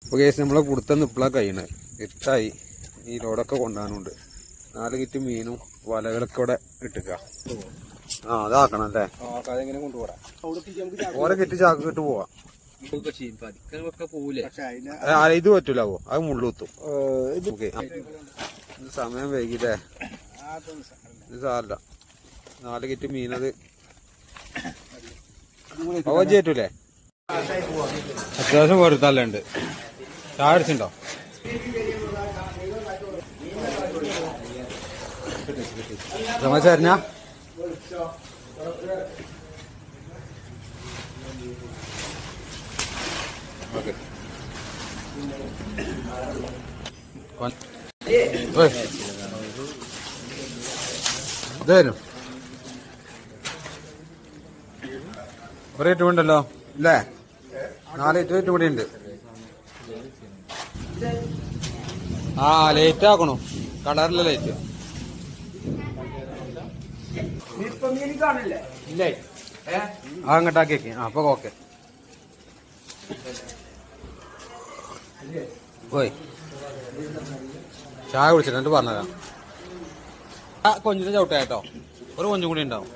അപ്പോൾ കേസ് നമ്മളെ കൊടുത്ത ഇപ്പോഴാണ് കഴിയണത്. എട്ടായി. ഈ ലോഡൊക്കെ കൊണ്ടുപോകാനുണ്ട്. 4 കിറ്റ് മീനും വലകളൊക്കെ ഇവിടെ ഇട്ടുക. അതാക്കണം അല്ലേ? ഓരോ കിറ്റ് ചാക്ക് കിട്ട് പോവാ. ഇത് പറ്റൂലാവോ? അത് മുള്ളുത്തും. സമയം വൈകില്ലേ? ഇത് സാരല്ല. 4 കിറ്റ് മീനത് പറ്റൂലേ? അത്യാവശ്യം വെറുത്തല്ലുണ്ട്. ചായ അടിച്ചിട്ടുണ്ടോ? സമാചാരഞ്ഞ ഓക്കെ ഇതായിരുന്നു ഒരു 8 ഉണ്ടല്ലോ അല്ലേ? 4 8 കൂടി ഉണ്ട്. ലേറ്റ് ആക്കണോ? കളറിലെ ലേറ്റ് അങ്ങോട്ടാക്കി. അപ്പൊ ഓക്കെ പോയി ചായ കുടിച്ചിട്ട് എന്നിട്ട് പറഞ്ഞതാ. കൊഞ്ചിന്റെ ചവിട്ടായിട്ടോ. ഒരു കൊഞ്ചും കൂടി ഉണ്ടാവും.